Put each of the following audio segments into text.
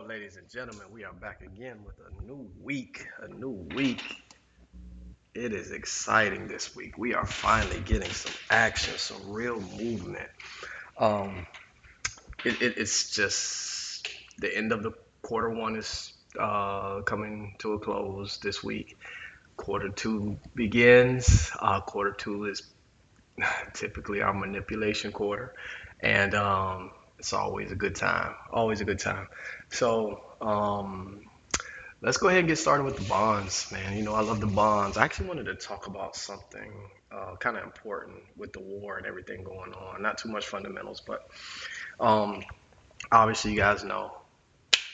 ladies and gentlemen, we are back again with a new week. A new week. It is exciting this week. We are finally getting some action, some real movement. Um, it's just the end of the quarter one is coming to a close this week. Quarter two begins. Quarter two is typically our manipulation quarter, and it's always a good time. Always a good time. So, let's go ahead and get started with the bonds, man. I love the bonds. I actually wanted to talk about something kind of important with the war and everything going on. Not too much fundamentals, but um, obviously, you guys know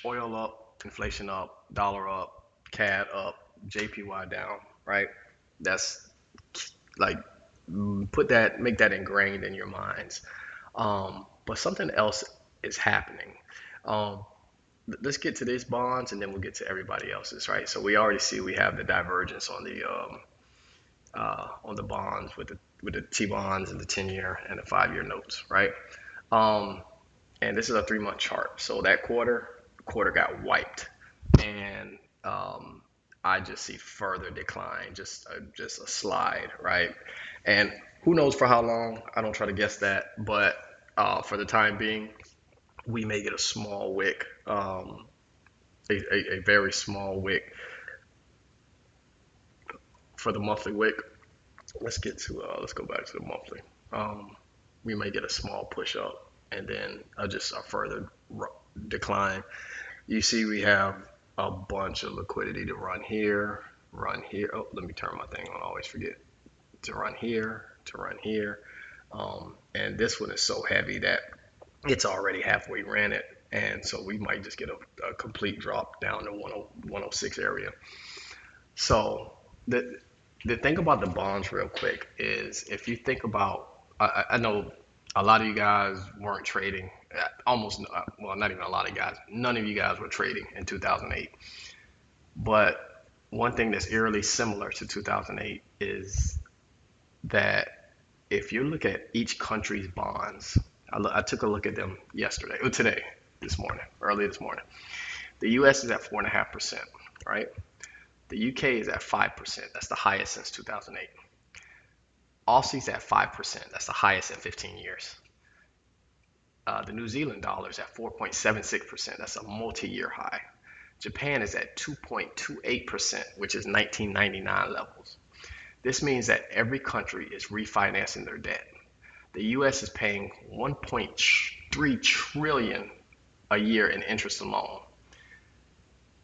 oil up, inflation up, dollar up, CAD up, JPY down, right? That's like make that ingrained in your minds. But something else is happening. Um, let's get to these bonds and then we'll get to everybody else's, right? So we already see we have the divergence on the bonds with the T bonds and the 10-year and the 5-year notes, right? Um, and this is a 3-month chart. So that quarter got wiped, and I just see further decline, just a slide, right? And who knows for how long? I don't try to guess that, but for the time being, we may get a small wick, a very small wick for the monthly wick. Let's go back to the monthly. Um, we may get a small push up and then just a further decline. You see, we have a bunch of liquidity to run here, run here. Oh, let me turn my thing on. I always forget to run here, to run here. And this one is so heavy that it's already halfway ran it. And so we might just get a complete drop down to 106 area. So the thing about the bonds, real quick, is if you think about, I know a lot of you guys weren't trading, well, not even a lot of guys, none of you guys were trading in 2008. But one thing that's eerily similar to 2008 is that if you look at each country's bonds, I took a look at them yesterday, or today, this morning, early this morning. The US is at 4.5%, right? The UK is at 5%. That's the highest since 2008. Aussie's at 5%. That's the highest in 15 years. The New Zealand dollar is at 4.76%. That's a multi-year high. Japan is at 2.28%, which is 1999 levels. This means that every country is refinancing their debt. The US is paying 1.3 trillion a year in interest alone.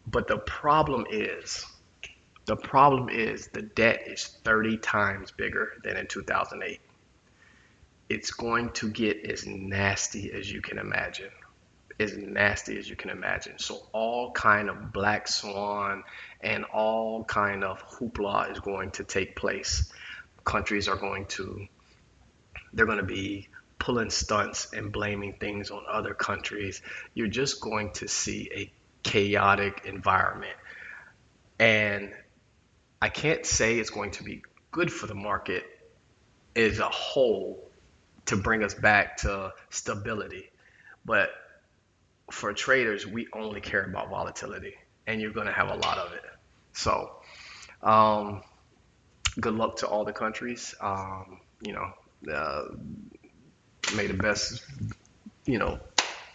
But the problem is the debt is 30 times bigger than in 2008. It's going to get as nasty as you can imagine. As nasty as you can imagine. So all kind of black swan and all kind of hoopla is going to take place. Countries are going to they're going to be pulling stunts and blaming things on other countries. You're just going to see a chaotic environment. And I can't say it's going to be good for the market as a whole to bring us back to stability. But for traders, we only care about volatility, and you're going to have a lot of it. So, um, good luck to all the countries. May the best, you know,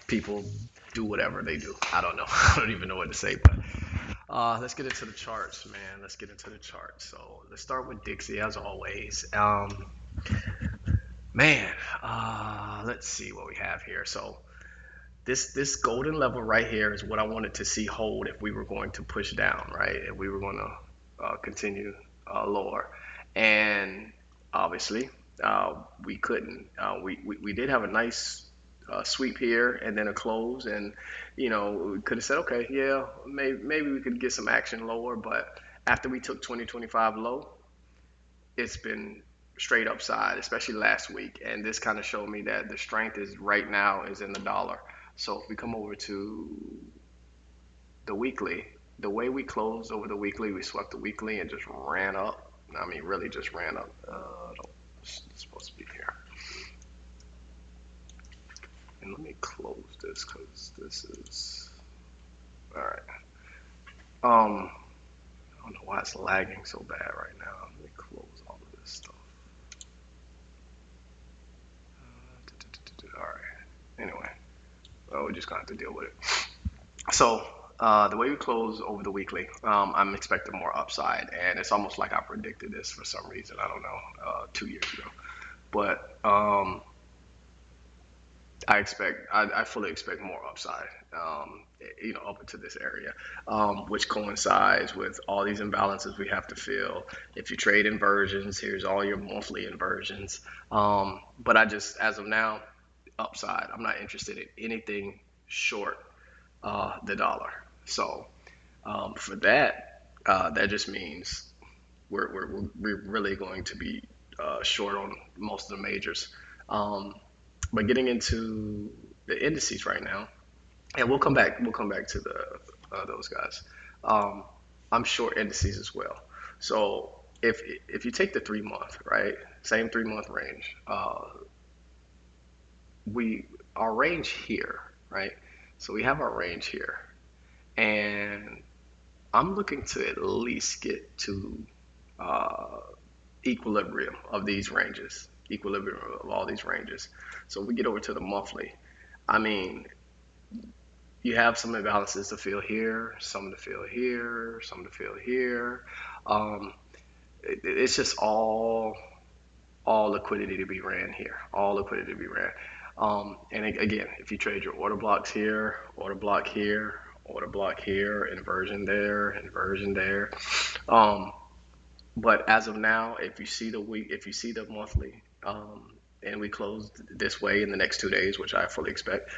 people do whatever they do. I don't know. I don't even know what to say, but let's get into the charts, man. Let's get into the charts. So let's start with Dixie as always. Man, let's see what we have here. So this golden level right here is what I wanted to see hold if we were going to push down, right? If we were going to continue lower, and obviously we couldn't. We did have a nice sweep here and then a close, and we could have said, okay, yeah, maybe we could get some action lower, but after we took 2025 low, it's been straight upside, especially last week. And this kind of showed me that the strength is right now is in the dollar. So if we come over to the weekly, the way we closed over the weekly, we swept the weekly and just ran up. I mean, really just ran up. It's supposed to be here. And let me close this because this is All right. I don't know why it's lagging so bad right now. Let me close all of this stuff. All right. Anyway, well, we're just gonna have to deal with it. So the way we close over the weekly, I'm expecting more upside, and it's almost like I predicted this for some reason. I don't know, 2 years ago, but I fully expect more upside, up into this area, which coincides with all these imbalances we have to fill. If you trade inversions, here's all your monthly inversions. But as of now, upside. I'm not interested in anything short the dollar. So for that, that just means we're really going to be short on most of the majors. Um, but getting into the indices right now, and we'll come back. We'll come back to the those guys. Um, I'm short indices as well. So if you take the 3 month, right, same 3 month range, we our range here, right? So we have our range here, and I'm looking to at least get to uh, equilibrium of these ranges, equilibrium of all these ranges. So we get over to the monthly. I mean, you have some imbalances to feel here, some to feel here, some to feel here. Um, it's just all liquidity to be ran here, all liquidity to be ran. And again, if you trade your order blocks here, order block here, order block here, inversion there. Um, but as of now, if you see the week, if you see the monthly, and we close this way in the next 2 days, which I fully expect,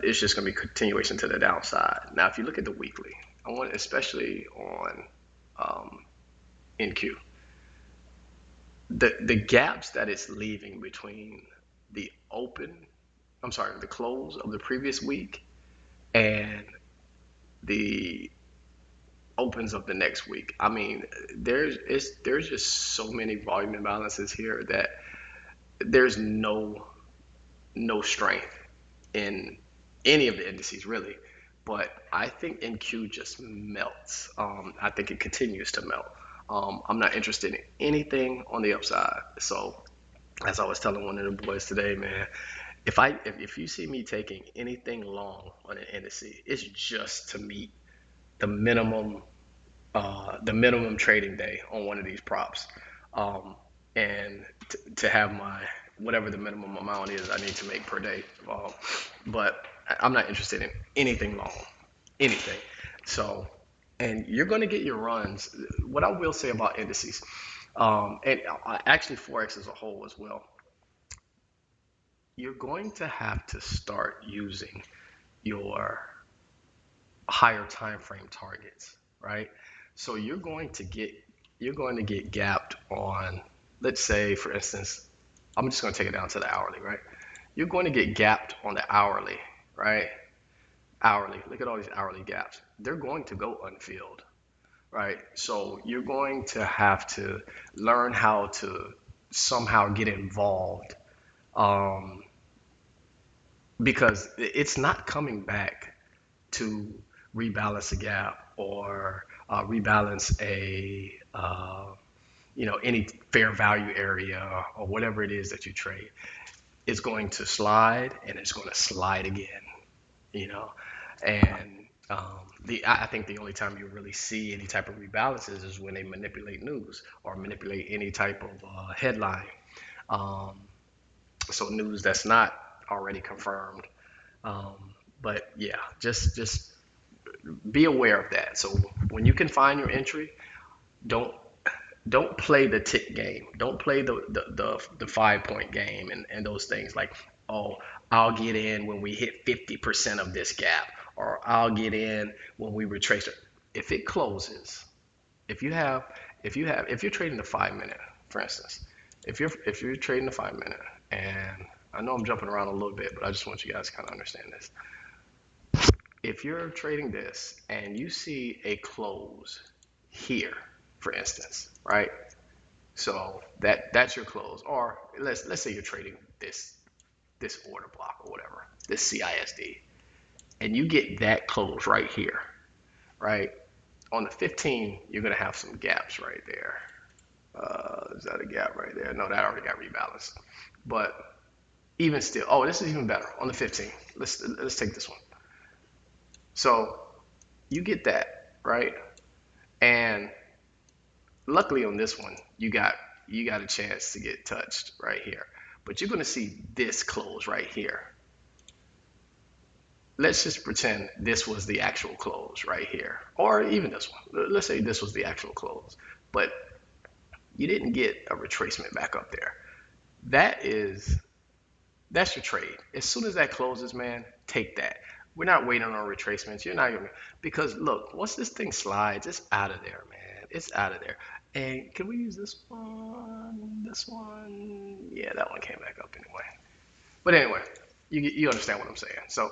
it's just going to be continuation to the downside. Now, if you look at the weekly, I want, especially on NQ, the gaps that it's leaving between the open, I'm sorry, the close of the previous week and the opens of the next week. I mean, there's just so many volume imbalances here that there's no strength in any of the indices really. But I think NQ just melts. I think it continues to melt. I'm not interested in anything on the upside. So as I was telling one of the boys today, man, if you see me taking anything long on an indice, it's just to meet the minimum the minimum trading day on one of these props, um, and to have my whatever the minimum amount is I need to make per day. But I'm not interested in anything long, anything. So, and you're going to get your runs. What I will say about indices, and actually forex as a whole as well, you're going to have to start using your higher time frame targets, right? So you're going to get gapped on, let's say for instance, I'm just going to take it down to the hourly, right? You're going to get gapped on the hourly, right? Hourly. Look at all these hourly gaps. They're going to go unfilled, right? So you're going to have to learn how to somehow get involved, um, because it's not coming back to rebalance a gap or rebalance any fair value area or whatever it is that you trade. It's going to slide and it's going to slide again, you know. And I think the only time you really see any type of rebalances is when they manipulate news or manipulate any type of headline. Um, so news that's not already confirmed. Um, but yeah, just be aware of that. So when you can find your entry, don't don't play the tick game. Don't play the 5 point game and those things like, oh, I'll get in when we hit 50% of this gap, or I'll get in when we retrace it. If it closes, if you have if you're trading the 5 minute, for instance, if you're trading the 5 minute, and I know I'm jumping around a little bit, but I just want you guys to kind of understand this. If you're trading this and you see a close here, for instance, right? So that's your close. Or let's say you're trading this order block or whatever, this CISD, and you get that close right here. right? On the 15, you're going to have some gaps right there. Is that a gap right there? No, that already got rebalanced. But even still, oh, this is even better on the 15. Let's take this one. So you get that, right? And luckily on this one, you got a chance to get touched right here. But you're going to see this close right here. Let's just pretend this was the actual close right here, or even this one. Let's say this was the actual close, but you didn't get a retracement back up there. That's your trade. As soon as that closes, man, take that. We're not waiting on retracements. You're not gonna, because look, once this thing slides, it's out of there, man. It's out of there. And can we use this one? This one? Yeah, that one came back up anyway. But anyway, you understand what I'm saying. So,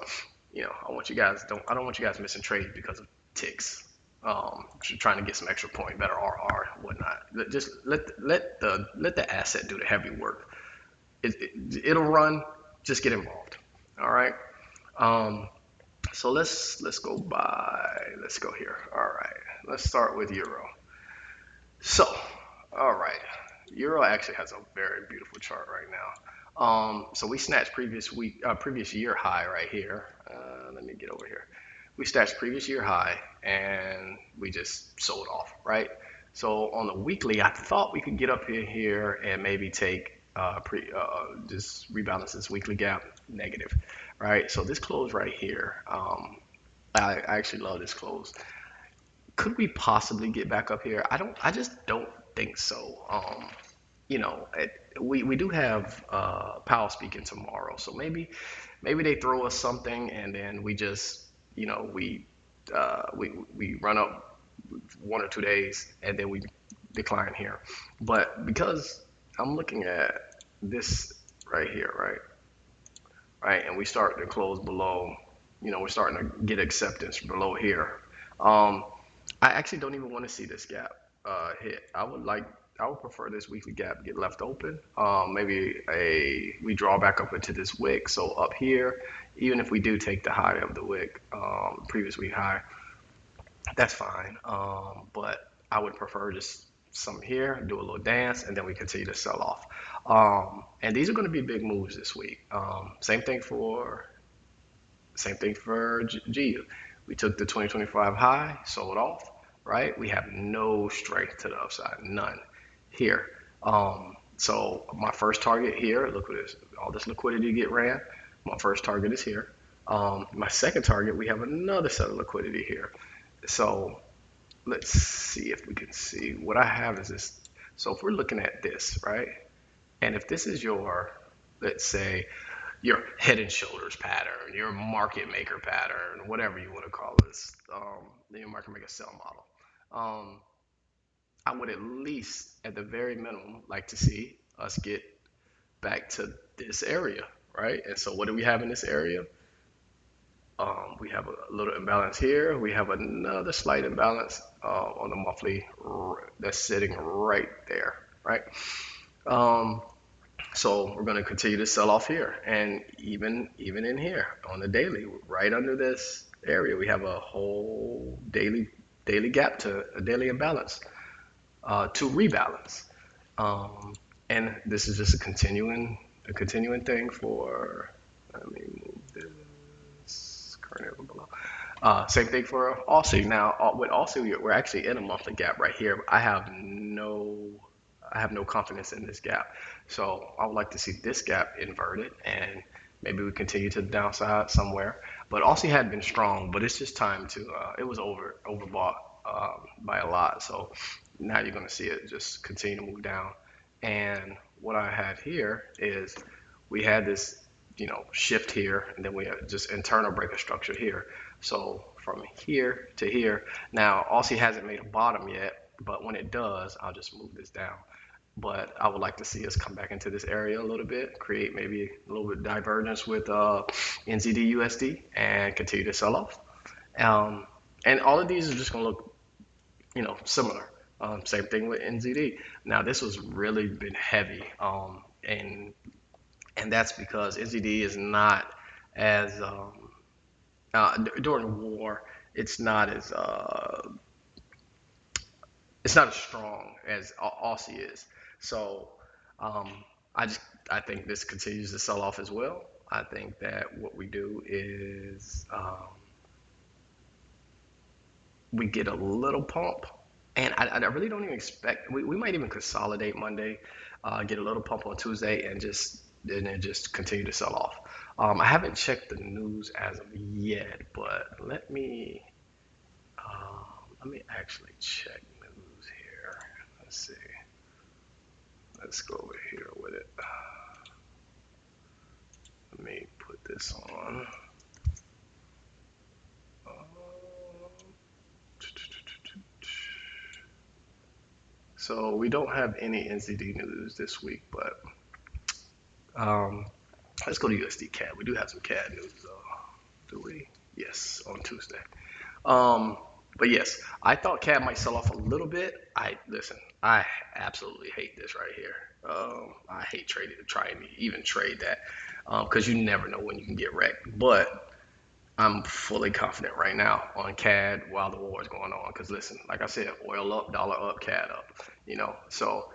I don't want you guys missing trades because of ticks. Trying to get some extra point, better RR, whatnot. Just let the asset do the heavy work. It'll run. Just get involved. All right. So let's go by. Let's go here. All right. Let's start with euro. So, all right. Euro actually has a very beautiful chart right now. So we snatched previous year high right here. Let me get over here. We snatched previous year high and we just sold off, right? So on the weekly, I thought we could get up in here and maybe take just rebalance this weekly gap negative, right? So this close right here, I actually love this close. Could we possibly get back up here? I just don't think so. We do have Powell speaking tomorrow, so maybe they throw us something and then we just we run up 1 or 2 days and then we decline here. But because I'm looking at this right here, right, and we start to close below, we're starting to get acceptance below here. I actually don't even want to see this gap hit. I would prefer this weekly gap get left open. Maybe we draw back up into this wick. So up here, even if we do take the high of the wick, previous week high, that's fine. But I would prefer just some here, do a little dance, and then we continue to sell off. And these are going to be big moves this week. Same thing for GU. We took the 2025 high, sold off, right? We have no strength to the upside, none here. So my first target here, look at this, all this liquidity get ran. My first target is here. My second target, we have another set of liquidity here. So let's see if we can see. What I have is this. So if we're looking at this, right? And if this is your, let's say, your head and shoulders pattern, your market maker pattern, whatever you want to call this, your market maker sell model. I would at least, at the very minimum, like to see us get back to this area, right? And so what do we have in this area? We have a little imbalance here. We have another slight imbalance on the monthly that's sitting right there, right? So we're going to continue to sell off here, and even in here on the daily, right under this area, we have a whole daily gap to a daily imbalance to rebalance. And this is just a continuing thing for. Let me move this current area below. Same thing for Aussie. Now with Aussie, we're actually in a monthly gap right here. I have no confidence in this gap. So I would like to see this gap inverted and maybe we continue to the downside somewhere. But Aussie had been strong, but it's just time to, it was overbought by a lot. So now you're going to see it just continue to move down. And what I have here is we had this, shift here, and then we have just internal breaker structure here. So from here to here, now Aussie hasn't made a bottom yet, but when it does, I'll just move this down. But I would like to see us come back into this area a little bit, create maybe a little bit of divergence with NZD USD and continue to sell off. And all of these are just going to look, similar. Same thing with NZD. Now this was really been heavy, and that's because NZD is not as during war, it's not as it's not as strong as Aussie is. So um, I just I think this continues to sell off as well. I think that what we do is we get a little pump, and I really don't even expect we might even consolidate Monday, get a little pump on Tuesday, and then just continue to sell off. I haven't checked the news as of yet, but let me actually check news here. Let's see. Let's go over here with it. Let me put this on. So we don't have any NZD news this week, but um, let's go to USD CAD. We do have some CAD news, though. Do we? Yes, on Tuesday. Um, but yes, I thought CAD might sell off a little bit. I absolutely hate this right here. I hate trying to even trade that because you never know when you can get wrecked. But I'm fully confident right now on CAD while the war is going on. Because listen, like I said, oil up, dollar up, CAD up. So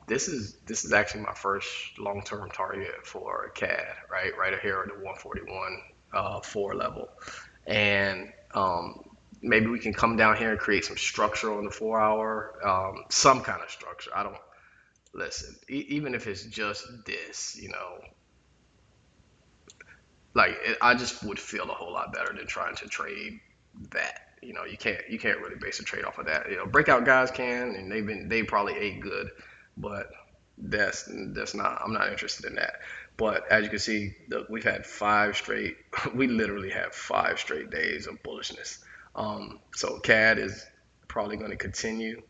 this is actually my first long-term target for CAD, right here at the 141 4 level, and maybe we can come down here and create some structure on the 4 hour, some kind of structure. I don't listen, even if it's just this, I just would feel a whole lot better than trying to trade that. You can't really base a trade off of that. Breakout guys can, and they probably ate good, but that's not. I'm not interested in that. But as you can see, we've had 5 straight. We literally have 5 straight days of bullishness. So CAD is probably going to continue.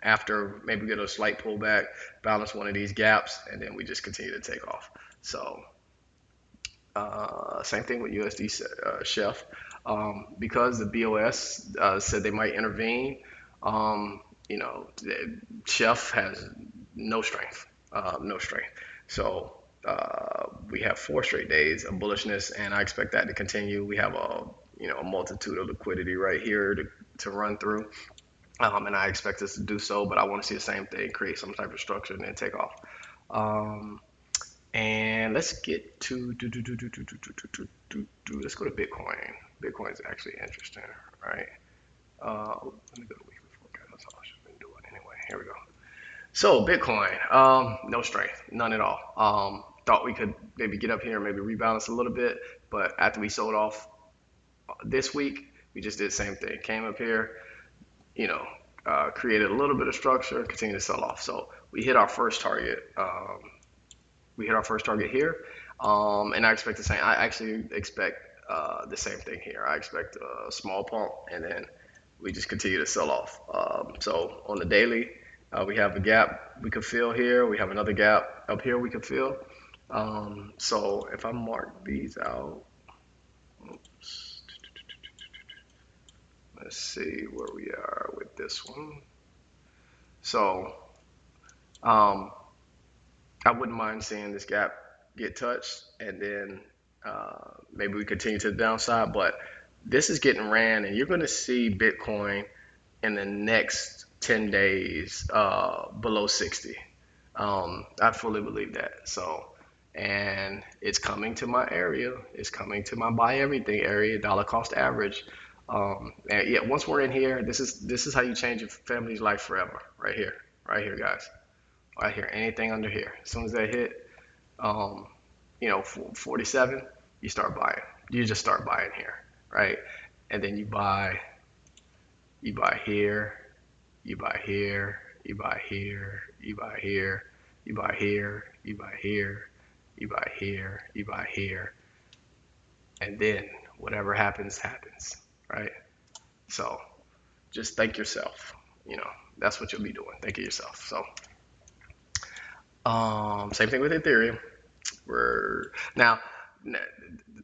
After maybe get a slight pullback, balance one of these gaps, and then we just continue to take off. So same thing with USD Chef. Because the BOS said they might intervene, Chef has no strength, no strength. So we have 4 straight days of bullishness, and I expect that to continue. We have a multitude of liquidity right here to run through, and I expect us to do so. But I want to see the same thing, create some type of structure, and then take off. Um, and let's get to let's go to Bitcoin. Bitcoin is actually interesting, right? Let me go to weekly forecast. That's all I should have been doing anyway. Here we go. So Bitcoin, no strength, none at all. Thought we could maybe get up here and maybe rebalance a little bit, but after we sold off this week, we just did the same thing. Came up here, created a little bit of structure, continued to sell off. So we hit our first target. Here, and I expect the same. I actually expect the same thing here. I expect a small pump, and then we just continue to sell off. So on the daily, we have a gap we could fill here. We have another gap up here we could fill. So if I mark these out, oops, let's see where we are with this one. So I wouldn't mind seeing this gap get touched, and then maybe we continue to the downside. But this is getting ran, and you're going to see Bitcoin in the next 10 days below 60. I fully believe that. So, and it's coming to my area. It's coming to my buy everything area, dollar cost average. And yeah, once we're in here, this is how you change your family's life forever. Right here, guys. Right here, anything under here. As soon as they hit, 47, you start buying. You just start buying here, right? And then you buy here, you buy here, you buy here, you buy here, you buy here, you buy here, you buy here, you buy here, and then whatever happens, happens, right? So just thank yourself. That's what you'll be doing. Thank yourself. So same thing with Ethereum. We're now the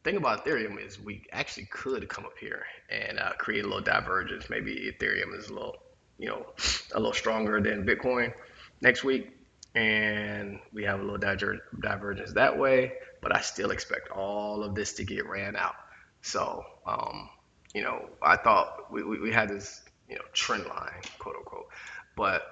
thing about Ethereum is we actually could come up here and create a little divergence. Maybe Ethereum is a little stronger than Bitcoin next week, and we have a little divergence that way. But I still expect all of this to get ran out. So I thought we had this, trend line, quote unquote, but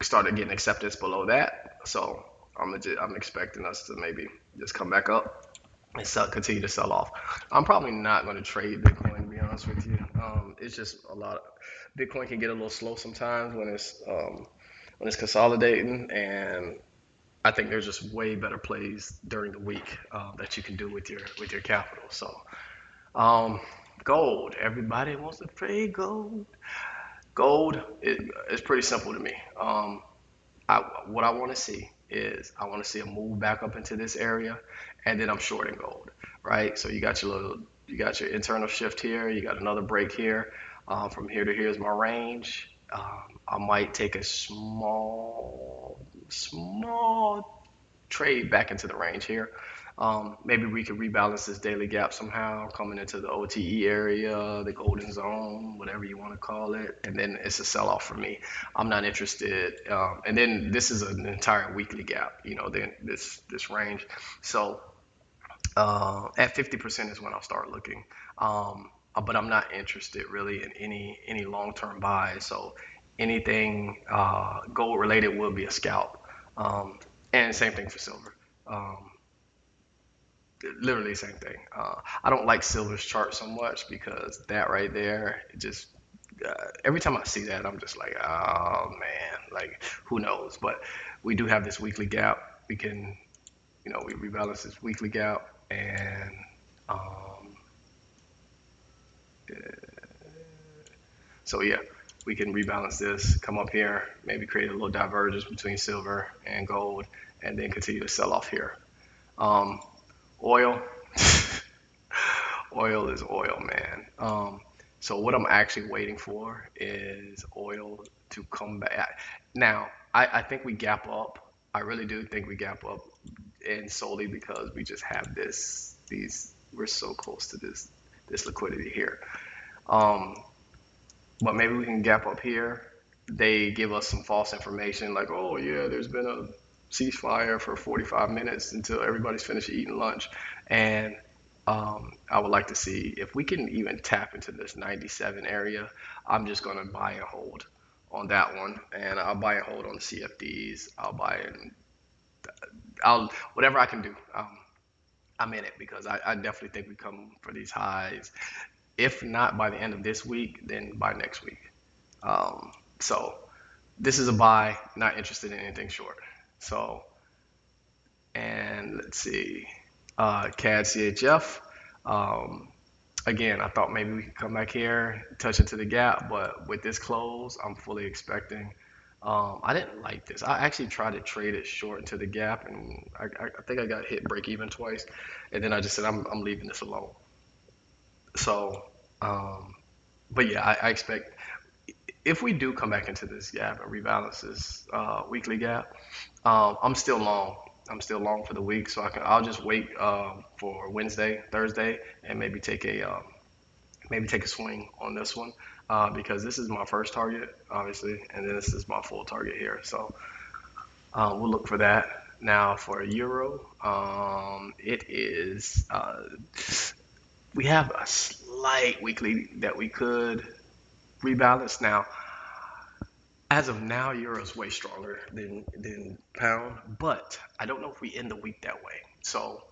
started getting acceptance below that. So I'm expecting us to maybe just come back up and continue to sell off. I'm probably not going to trade Bitcoin, to be honest with you. It's just a lot. Bitcoin can get a little slow sometimes when it's consolidating, and I think there's just way better plays during the week that you can do with your capital. So um, gold. Everybody wants to trade gold. Gold is pretty simple to me. What I want to see is I want to see a move back up into this area, and then I'm shorting gold, right? So you got your internal shift here. You got another break here. From here to here is my range. I might take a small trade back into the range here. Maybe we could rebalance this daily gap somehow, coming into the OTE area, the golden zone, whatever you want to call it, and then it's a sell-off for me. I'm not interested. And then this is an entire weekly gap, then this range. So at 50% is when I'll start looking. But I'm not interested really in any long-term buys. So anything gold related will be a scalp. And same thing for silver. Um, Literally same thing. I don't like silver's chart so much because that right there, it just every time I see that, I'm just like, oh man, like who knows? But we do have this weekly gap. We can, we rebalance this weekly gap, and um, so yeah, we can rebalance this, come up here, maybe create a little divergence between silver and gold, and then continue to sell off here. Um, Oil. Oil is oil, man. So what I'm actually waiting for is oil to come back. Now, I think we gap up. I really do think we gap up, and solely because we just have we're so close to this liquidity here. Um, but maybe we can gap up here. They give us some false information like, oh yeah, there's been a ceasefire for 45 minutes until everybody's finished eating lunch. And I would like to see if we can even tap into this 97 area. I'm just going to buy and hold on that one. And I'll buy and hold on the CFDs. I'll whatever I can do. I'm in it because I definitely think we come for these highs. If not by the end of this week, then by next week. So this is a buy, not interested in anything short. So, and let's see, CAD CHF. Um, Again, I thought maybe we could come back here, touch into the gap, but with this close, I'm fully expecting. I didn't like this. I actually tried to trade it short into the gap, and I think I got hit break even twice, and then I just said I'm leaving this alone. So, um, but yeah, I expect if we do come back into this gap and rebalance this weekly gap, I'm still long. I'm still long for the week, so I'll just wait for Wednesday, Thursday, and maybe take a swing on this one because this is my first target, obviously, and then this is my full target here. So we'll look for that. Now for euro, it is we have a slight weekly that we could rebalance. Now as of now, euro is way stronger than pound, but I don't know if we end the week that way. So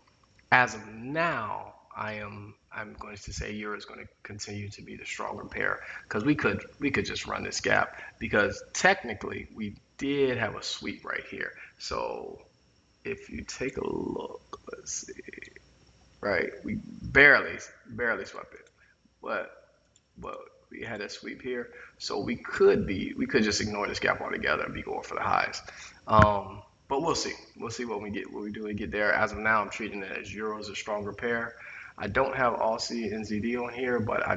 as of now, I'm going to say euro is going to continue to be the stronger pair because we could just run this gap because technically we did have a sweep right here. So if you take a look, let's see, right, we barely swept it, but but we had a sweep here, so we could just ignore this gap altogether and be going for the highs. But we'll see. We'll see what we do and get there. As of now, I'm treating it as euro as a stronger pair. I don't have Aussie NZD on here, but I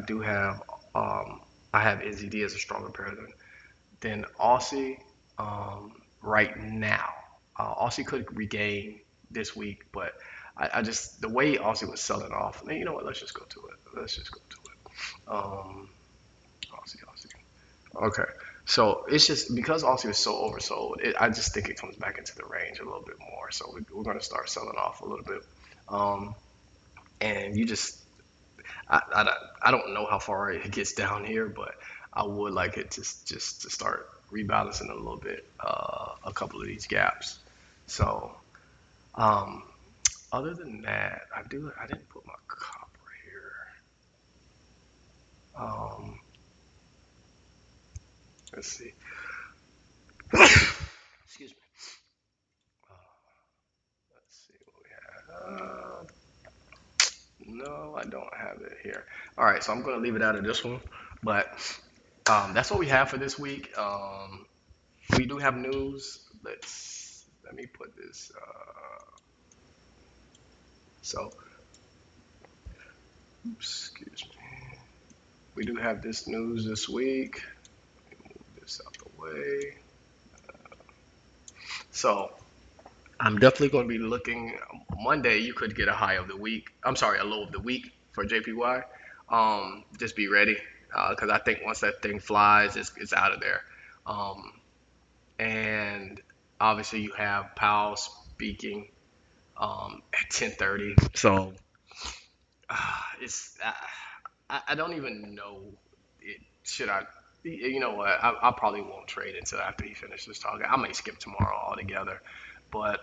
have NZD as a stronger pair than Aussie right now. Aussie could regain this week, but I just the way Aussie was selling off. You know what? Let's just go to it. Let's just go to it. Aussie. Okay. So it's just because Aussie was so oversold, I just think it comes back into the range a little bit more. So we're going to start selling off a little bit. And I don't know how far it gets down here, but I would like it to just to start rebalancing a little bit, a couple of these gaps. So, um, other than that, I didn't put my copper here. Um, let's see. Excuse me. Uh, let's see what we have. No, I don't have it here. All right, so I'm gonna leave it out of this one, but that's what we have for this week. We do have news. Let me put this. So, excuse me. We do have this news this week. Move this out the way. So, I'm definitely going to be looking. Monday, you could get a high of the week. I'm sorry, a low of the week for JPY. Just be ready because I think once that thing flies, it's out of there. Um, and obviously, you have Powell speaking at 10:30. So I don't even know. Should I? You know what? I probably won't trade until after he finishes talking. I may skip tomorrow altogether. But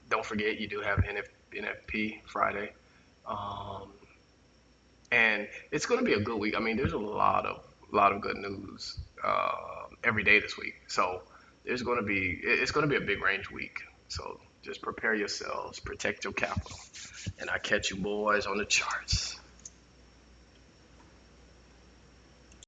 don't forget, you do have NFP Friday, um, and it's going to be a good week. I mean, there's a lot of good news every day this week. So it's going to be a big range week. So just prepare yourselves, protect your capital, and I catch you boys on the charts.